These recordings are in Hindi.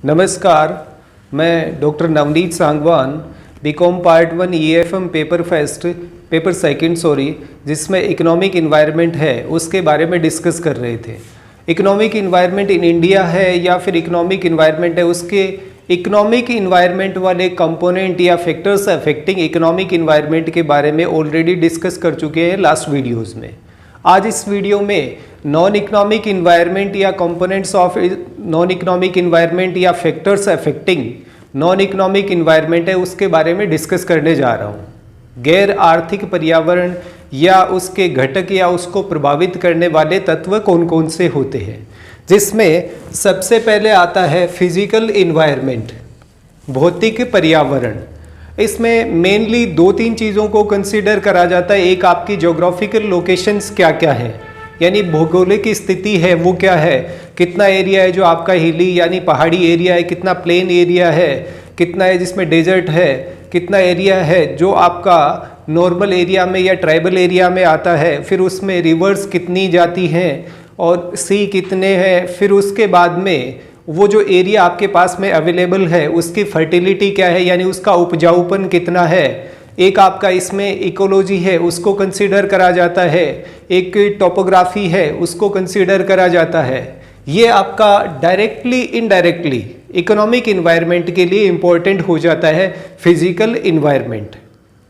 नमस्कार, मैं doctor Navneet Sangwan, BCom part 1 EFM paper first paper second जिसमें इकोनॉमिक इन्वायरमेंट है उसके बारे में डिस्कस कर रहे थे। इकोनॉमिक इन्वायरमेंट इन इंडिया है या फिर इकोनॉमिक इन्वायरमेंट है, उसके इकोनॉमिक इन्वायरमेंट वाले कंपोनेंट या फैक्टर्स अफेक्टिंग इकोनॉमिक इन्वायरमेंट के बारे में ऑलरेडी डिस्कस कर चुके हैं लास्ट वीडियोज़ में। आज इस वीडियो में नॉन इकोनॉमिक इन्वायरमेंट या components of non economic environment या factors affecting non economic environment है उसके बारे में डिस्कस करने जा रहा हूँ। गैर आर्थिक पर्यावरण या उसके घटक या उसको प्रभावित करने वाले तत्व कौन कौन से होते हैं, जिसमें सबसे पहले आता है फिजिकल इन्वायरमेंट, भौतिक पर्यावरण। इसमें मेनली 2-3 चीज़ों को कंसीडर करा जाता है। एक आपकी ज्योग्राफिकल लोकेशंस क्या क्या है, यानी भौगोलिक स्थिति है वो क्या है, कितना एरिया है जो आपका हिली यानी पहाड़ी एरिया है, कितना प्लेन एरिया है, कितना है जिसमें डेजर्ट है, कितना एरिया है जो आपका नॉर्मल एरिया में या ट्राइबल एरिया में आता है, फिर उसमें रिवर्स कितनी जाती हैं और सी कितने हैं, फिर उसके बाद में वो जो एरिया आपके पास में अवेलेबल है उसकी फर्टिलिटी क्या है यानी उसका उपजाऊपन कितना है। एक आपका इसमें इकोलॉजी है उसको कंसीडर करा जाता है, एक टोपोग्राफी है उसको कंसीडर करा जाता है। ये आपका डायरेक्टली इनडायरेक्टली इकोनॉमिक इन्वायरमेंट के लिए इम्पोर्टेंट हो जाता है फिजिकल इन्वायरमेंट,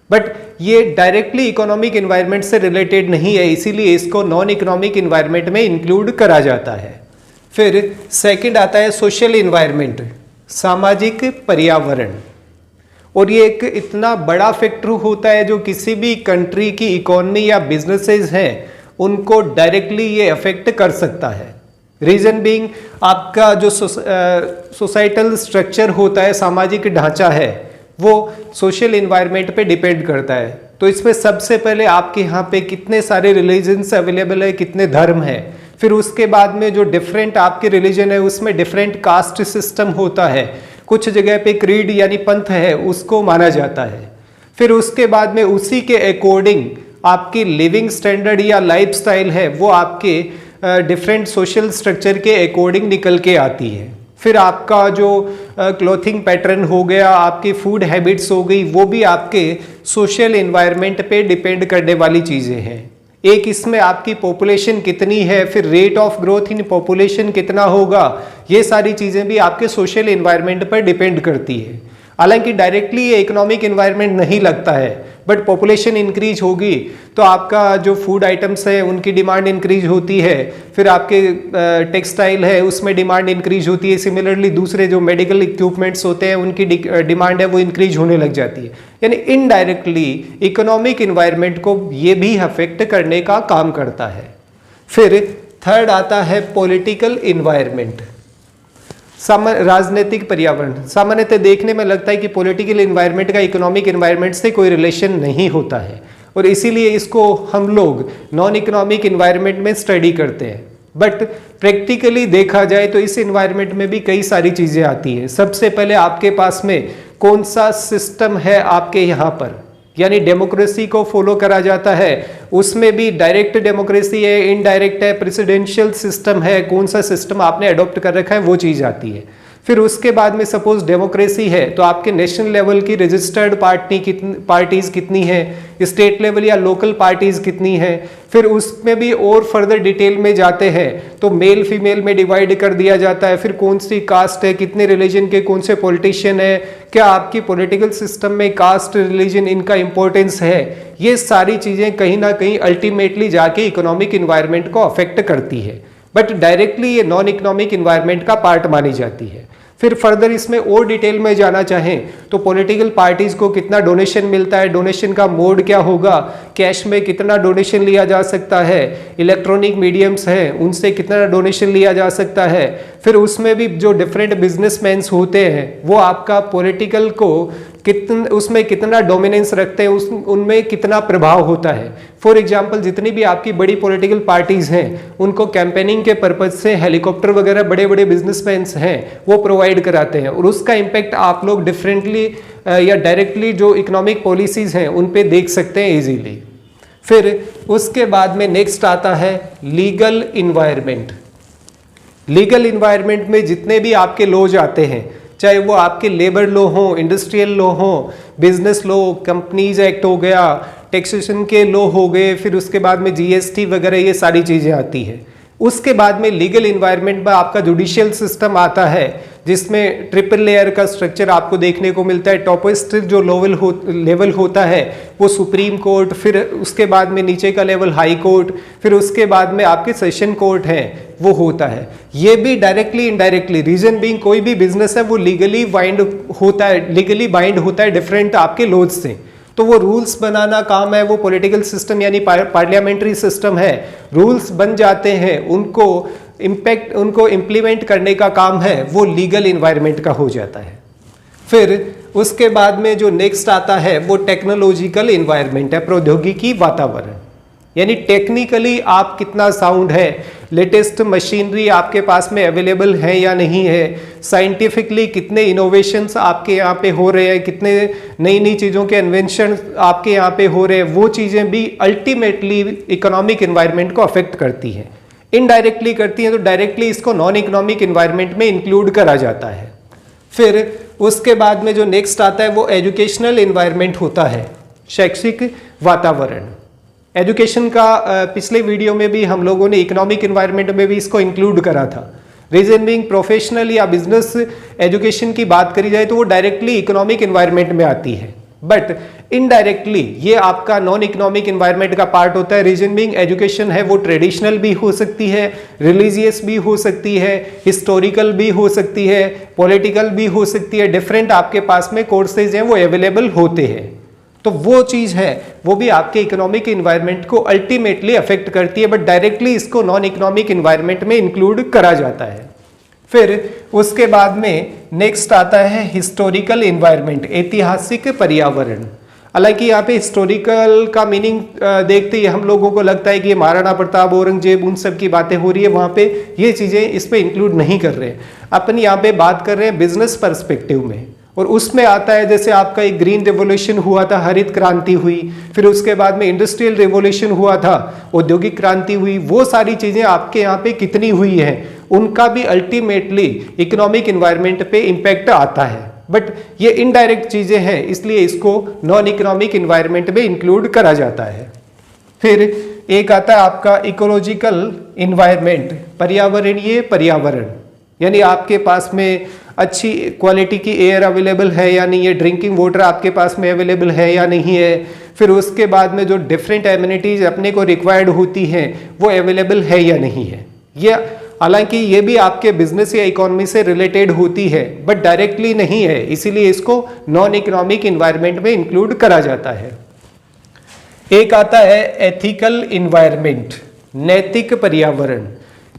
बट ये डायरेक्टली इकोनॉमिक इन्वायरमेंट से रिलेटेड नहीं है, इसीलिए इसको नॉन इकोनॉमिक इन्वायरमेंट में इंक्लूड करा जाता है। फिर सेकंड आता है सोशल इन्वायरमेंट, सामाजिक पर्यावरण, और ये एक इतना बड़ा फैक्टर होता है जो किसी भी कंट्री की इकोनॉमी या बिजनेसेस हैं उनको डायरेक्टली ये अफेक्ट कर सकता है। रीजन बीइंग आपका जो सोसाइटल स्ट्रक्चर होता है, सामाजिक ढांचा है, वो सोशल इन्वायरमेंट पे डिपेंड करता है। तो इसमें सबसे पहले आपके यहाँ पे कितने सारे रिलीजन्स अवेलेबल है, कितने धर्म है, फिर उसके बाद में जो डिफरेंट आपके रिलीजन है उसमें डिफरेंट कास्ट सिस्टम होता है, कुछ जगह पे क्रीड यानी पंथ है उसको माना जाता है। फिर उसके बाद में उसी के अकॉर्डिंग आपकी लिविंग स्टैंडर्ड या लाइफस्टाइल है वो आपके डिफरेंट सोशल स्ट्रक्चर के अकॉर्डिंग निकल के आती है। फिर आपका जो क्लॉथिंग पैटर्न हो गया, आपकी फूड हैबिट्स हो गई, वो भी आपके सोशल इन्वायरमेंट पे डिपेंड करने वाली चीज़ें हैं। एक इसमें आपकी पॉपुलेशन कितनी है, फिर rate of growth in population कितना होगा, ये सारी चीज़ें भी आपके सोशल इन्वायरमेंट पर डिपेंड करती है। हालांकि डायरेक्टली ये इकोनॉमिक इन्वायरमेंट नहीं लगता है, बट पॉपुलेशन इंक्रीज होगी तो आपका जो फूड आइटम्स है उनकी डिमांड इंक्रीज होती है, फिर आपके टेक्सटाइल है उसमें डिमांड इंक्रीज होती है, सिमिलरली दूसरे जो मेडिकल इक्विपमेंट्स होते हैं उनकी डिमांड है वो इंक्रीज होने लग जाती है। यानी इनडायरेक्टली इकोनॉमिक इन्वायरमेंट को ये भी अफेक्ट करने का काम करता है। फिर थर्ड आता है पॉलिटिकल इन्वायरमेंट, राजनीतिक पर्यावरण। सामान्यतः देखने में लगता है कि पॉलिटिकल इन्वायरमेंट का इकोनॉमिक इन्वायरमेंट से कोई रिलेशन नहीं होता है और इसीलिए इसको हम लोग नॉन इकोनॉमिक इन्वायरमेंट में स्टडी करते हैं, बट प्रैक्टिकली देखा जाए तो इस इन्वायरमेंट में भी कई सारी चीज़ें आती हैं। सबसे पहले आपके पास में कौन सा सिस्टम है आपके यहाँ पर, यानी डेमोक्रेसी को फॉलो करा जाता है, उसमें भी डायरेक्ट डेमोक्रेसी है, इनडायरेक्ट है, प्रेसिडेंशियल सिस्टम है, कौन सा सिस्टम आपने अडॉप्ट कर रखा है वो चीज़ आती है। फिर उसके बाद में सपोज डेमोक्रेसी है तो आपके नेशनल लेवल की रजिस्टर्ड पार्टीज कितनी है, स्टेट लेवल या लोकल पार्टीज कितनी है, फिर उसमें भी और फर्दर डिटेल में जाते हैं तो मेल फीमेल में डिवाइड कर दिया जाता है, फिर कौन सी कास्ट है, कितने रिलीजन के कौन से पॉलिटिशियन है, क्या आपकी पॉलिटिकल सिस्टम में कास्ट रिलीजन इनका इंपॉर्टेंस है। ये सारी चीज़ें कहीं ना कहीं अल्टीमेटली जाके इकोनॉमिक इन्वायरमेंट को अफेक्ट करती है, बट डायरेक्टली ये नॉन इकोनॉमिक इन्वायरमेंट का पार्ट मानी जाती है। फिर फर्दर इसमें और डिटेल में जाना चाहें तो पॉलिटिकल पार्टीज को कितना डोनेशन मिलता है, डोनेशन का मोड क्या होगा, कैश में कितना डोनेशन लिया जा सकता है, इलेक्ट्रॉनिक मीडियम्स हैं उनसे कितना डोनेशन लिया जा सकता है, फिर उसमें भी जो डिफरेंट बिजनेसमैन्स होते हैं वो आपका पॉलिटिकल को उसमें कितना डोमिनेंस रखते हैं, उनमें कितना प्रभाव होता है। फॉर एग्जांपल जितनी भी आपकी बड़ी पॉलिटिकल पार्टीज हैं उनको कैंपेनिंग के पर्पज से हेलीकॉप्टर वगैरह बड़े बड़े बिजनेसमैन हैं वो प्रोवाइड कराते हैं और उसका इम्पैक्ट आप लोग डिफरेंटली या डायरेक्टली जो इकोनॉमिक पॉलिसीज हैं उन पे देख सकते हैं इजीली। फिर उसके बाद में नेक्स्ट आता है लीगल इन्वायरमेंट। लीगल इन्वायरमेंट में जितने भी आपके लॉज आते हैं, चाहे वो आपके लेबर लॉ हो, इंडस्ट्रियल लॉ हो, बिजनेस लॉ, कंपनीज एक्ट हो गया, टैक्सेशन के लॉ हो गए, फिर उसके बाद में जीएसटी वगैरह, ये सारी चीज़ें आती है। उसके बाद में लीगल इन्वायरमेंट में आपका जुडिशियल सिस्टम आता है, जिसमें ट्रिपल लेयर का स्ट्रक्चर आपको देखने को मिलता है। टॉपेस्ट जो लेवल होता है वो सुप्रीम कोर्ट, फिर उसके बाद में नीचे का लेवल हाई कोर्ट, फिर उसके बाद में आपके सेशन कोर्ट है वो होता है। ये भी डायरेक्टली इनडायरेक्टली, रीजन बीइंग कोई भी बिजनेस है वो लीगली बाइंड होता है डिफरेंट आपके लॉज से। तो वो रूल्स बनाना काम है, वो पॉलिटिकल सिस्टम यानी पार्लियामेंट्री सिस्टम है, रूल्स बन जाते हैं, उनको इम्प्लीमेंट करने का काम है, वो लीगल इन्वायरमेंट का हो जाता है। फिर उसके बाद में जो नेक्स्ट आता है वो टेक्नोलॉजिकल इन्वायरमेंट है, प्रौद्योगिकी वातावरण, यानी टेक्निकली आप कितना साउंड है, लेटेस्ट मशीनरी आपके पास में अवेलेबल है या नहीं है, साइंटिफिकली कितने इनोवेशंस आपके यहाँ पे हो रहे हैं, कितने नई नई चीज़ों के इन्वेंशन आपके यहाँ पे हो रहे हैं, वो चीज़ें भी अल्टीमेटली इकोनॉमिक इन्वायरमेंट को अफेक्ट करती हैं। इनडायरेक्टली करती हैं तो डायरेक्टली इसको नॉन इकोनॉमिक इन्वायरमेंट में इंक्लूड करा जाता है। फिर उसके बाद में जो नेक्स्ट आता है वो एजुकेशनल इन्वायरमेंट होता है, शैक्षिक वातावरण। एजुकेशन का पिछले वीडियो में भी हम लोगों ने इकोनॉमिक इन्वायरमेंट में भी इसको इंक्लूड करा था। रीजन बीइंग प्रोफेशनल या बिजनेस एजुकेशन की बात करी जाए तो वो डायरेक्टली इकोनॉमिक इन्वायरमेंट में आती है, बट इनडायरेक्टली ये आपका नॉन इकोनॉमिक इन्वायरमेंट का पार्ट होता है। रीजन बीइंग एजुकेशन है वो ट्रेडिशनल भी हो सकती है, रिलीजियस भी हो सकती है, हिस्टोरिकल भी हो सकती है, पॉलिटिकल भी हो सकती है, डिफरेंट आपके पास में कोर्सेज हैं वो अवेलेबल होते हैं। तो वो चीज़ है वो भी आपके इकोनॉमिक इन्वायरमेंट को अल्टीमेटली अफेक्ट करती है, बट डायरेक्टली इसको नॉन इकोनॉमिक इन्वायरमेंट में इंक्लूड करा जाता है। फिर उसके बाद में नेक्स्ट आता है हिस्टोरिकल इन्वायरमेंट, ऐतिहासिक पर्यावरण। हालांकि यहाँ पे हिस्टोरिकल का मीनिंग देखते ही हम लोगों को लगता है कि ये महाराणा प्रताप, औरंगजेब, उन सब की बातें हो रही है, वहाँ पे ये चीज़ें इस पे इंक्लूड नहीं कर रहे हैं। अपन यहाँ पे बात कर रहे हैं बिजनेस पर्सपेक्टिव में, और उसमें आता है जैसे आपका एक ग्रीन रेवोल्यूशन हुआ था, हरित क्रांति हुई, फिर उसके बाद में इंडस्ट्रियल रेवोल्यूशन हुआ था, औद्योगिक क्रांति हुई, वो सारी चीज़ें आपके यहाँ पे कितनी हुई हैं, उनका भी अल्टीमेटली इकोनॉमिक इन्वायरमेंट पे इम्पैक्ट आता है। बट ये इनडायरेक्ट चीज़ें हैं, इसलिए इसको नॉन इकोनॉमिक इन्वायरमेंट में इंक्लूड करा जाता है। फिर एक आता है आपका इकोलॉजिकल इन्वायरमेंट, पर्यावरणीय पर्यावरण, यानी आपके पास में अच्छी क्वालिटी की एयर अवेलेबल है या नहीं है, ड्रिंकिंग वाटर आपके पास में अवेलेबल है या नहीं है, फिर उसके बाद में जो डिफरेंट एमिनिटीज अपने को रिक्वायर्ड होती हैं वो अवेलेबल है या नहीं है। ये हालांकि ये भी आपके बिजनेस या इकोनॉमी से रिलेटेड होती है, बट डायरेक्टली नहीं है, इसीलिए इसको नॉन इकोनॉमिक इन्वायरमेंट में इंक्लूड करा जाता है। एक आता है एथिकल इन्वायरमेंट, नैतिक पर्यावरण।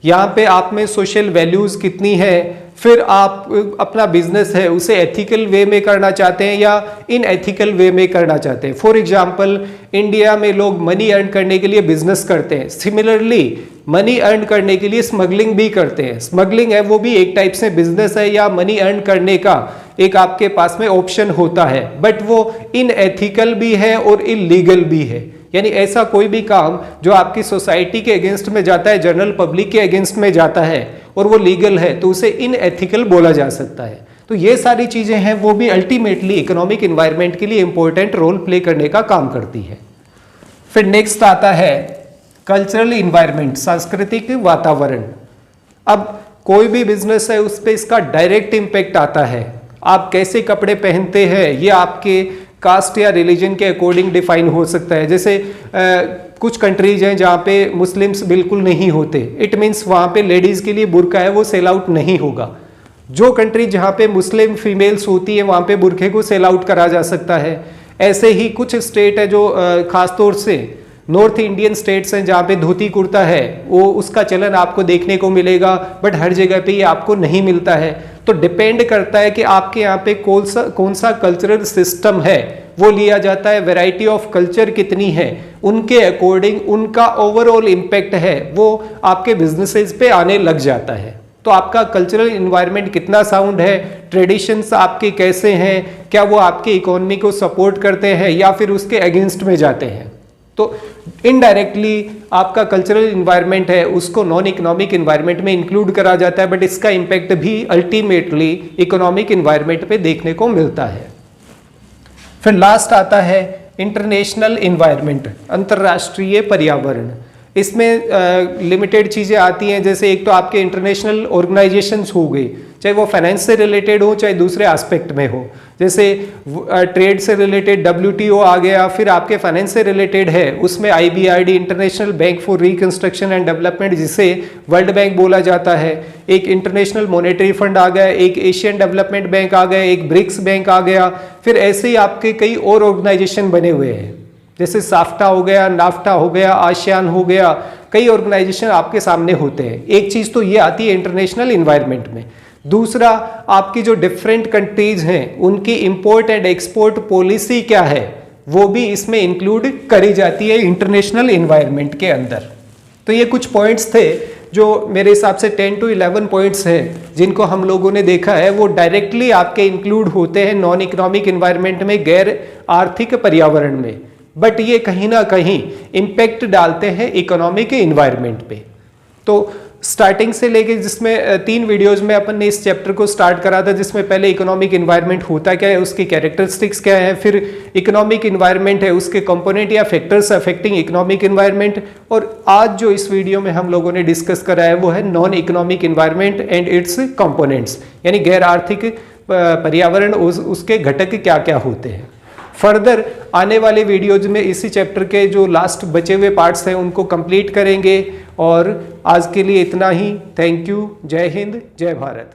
यहाँ पे आप में सोशल वैल्यूज़ कितनी है, फिर आप अपना बिजनेस है उसे एथिकल वे में करना चाहते हैं या इन एथिकल वे में करना चाहते हैं। फॉर एग्जांपल इंडिया में लोग मनी अर्न करने के लिए बिजनेस करते हैं, सिमिलरली मनी अर्न करने के लिए स्मगलिंग भी करते हैं। स्मगलिंग है वो भी एक टाइप से बिजनेस है या मनी अर्न करने का एक आपके पास में ऑप्शन होता है, बट वो इनएथिकल भी है और इलीगल भी है। यानी ऐसा कोई भी काम जो आपकी सोसाइटी के अगेंस्ट में जाता है, जनरल पब्लिक के अगेंस्ट में जाता है और वो लीगल है, तो उसे इनएथिकल बोला जा सकता है। तो ये सारी चीजें हैं वो भी अल्टीमेटली इकोनॉमिक इन्वायरमेंट के लिए इंपॉर्टेंट रोल प्ले करने का काम करती है। फिर नेक्स्ट आता है कल्चरल इन्वायरमेंट, सांस्कृतिक वातावरण। अब कोई भी बिजनेस है उस पर इसका डायरेक्ट इम्पैक्ट आता है। आप कैसे कपड़े पहनते हैं ये आपके कास्ट या रिलीजन के अकॉर्डिंग डिफाइन हो सकता है। जैसे कुछ कंट्रीज हैं जहाँ पे मुस्लिम्स बिल्कुल नहीं होते, इट मीन्स वहाँ पे लेडीज़ के लिए बुर्का है वो सेल आउट नहीं होगा। जो कंट्री जहाँ पे मुस्लिम फीमेल्स होती है वहाँ पे बुरखे को सेल आउट करा जा सकता है। ऐसे ही कुछ स्टेट है जो खासतौर से नॉर्थ इंडियन स्टेट्स हैं जहाँ पे धोती कुर्ता है वो उसका चलन आपको देखने को मिलेगा, बट हर जगह पे ये आपको नहीं मिलता है। तो डिपेंड करता है कि आपके यहाँ पे कौन सा कल्चरल सिस्टम है वो लिया जाता है, वैरायटी ऑफ कल्चर कितनी है, उनके अकॉर्डिंग उनका ओवरऑल इम्पैक्ट है वो आपके बिजनेसेस पे आने लग जाता है। तो आपका कल्चरल इन्वायरमेंट कितना साउंड है, ट्रेडिशंस आपके कैसे हैं, क्या वो आपके इकोनॉमी को सपोर्ट करते हैं या फिर उसके अगेंस्ट में जाते हैं। तो इनडायरेक्टली आपका कल्चरल इन्वायरमेंट है उसको नॉन इकोनॉमिक इन्वायरमेंट में इंक्लूड करा जाता है, बट इसका इम्पैक्ट भी अल्टीमेटली इकोनॉमिक इन्वायरमेंट पे देखने को मिलता है। फिर लास्ट आता है इंटरनेशनल इन्वायरमेंट, अंतर्राष्ट्रीय पर्यावरण। इसमें लिमिटेड चीज़ें आती हैं, जैसे एक तो आपके इंटरनेशनल ऑर्गेनाइजेशंस हो गई, चाहे वो फाइनेंस से रिलेटेड हो चाहे दूसरे एस्पेक्ट में हो, जैसे ट्रेड से रिलेटेड WTO आ गया, फिर आपके फाइनेंस से रिलेटेड है उसमें IBRD international bank for reconstruction and development जिसे वर्ल्ड बैंक बोला जाता है, एक इंटरनेशनल मॉनेटरी फंड आ गया, एक एशियन डेवलपमेंट बैंक आ गया, एक ब्रिक्स बैंक आ गया, फिर ऐसे ही आपके कई और ऑर्गेनाइजेशन बने हुए हैं, जैसे साफ्टा हो गया, नाफ्टा हो गया, आसियान हो गया, कई ऑर्गेनाइजेशन आपके सामने होते हैं। एक चीज़ तो ये आती है इंटरनेशनल इन्वायरमेंट में। दूसरा, आपकी जो डिफरेंट कंट्रीज हैं उनकी इंपोर्ट एंड एक्सपोर्ट पॉलिसी क्या है वो भी इसमें इंक्लूड करी जाती है इंटरनेशनल इन्वायरमेंट के अंदर। तो ये कुछ पॉइंट्स थे जो मेरे हिसाब से 10 to 11 पॉइंट्स हैं जिनको हम लोगों ने देखा है, वो डायरेक्टली आपके इंक्लूड होते हैं नॉन इकोनॉमिक इन्वायरमेंट में, गैर आर्थिक पर्यावरण में, बट ये कहीं ना कहीं इम्पैक्ट डालते हैं इकोनॉमिक इन्वायरमेंट पे। तो स्टार्टिंग से लेके जिसमें 3 वीडियोस में अपन ने इस चैप्टर को स्टार्ट करा था, जिसमें पहले इकोनॉमिक इन्वायरमेंट होता क्या है, उसकी कैरेक्टरिस्टिक्स क्या है, फिर इकोनॉमिक इन्वायरमेंट है उसके कंपोनेंट या फैक्टर्स अफेक्टिंग इकोनॉमिक इन्वायरमेंट, और आज जो इस वीडियो में हम लोगों ने डिस्कस करा है वो है non economic environment and it's components, यानी गैर आर्थिक पर्यावरण उसके घटक क्या क्या होते हैं। फर्दर आने वाले वीडियोज में इसी चैप्टर के जो लास्ट बचे हुए पार्ट्स हैं उनको कंप्लीट करेंगे। और आज के लिए इतना ही। Thank you. जय हिंद, जय भारत।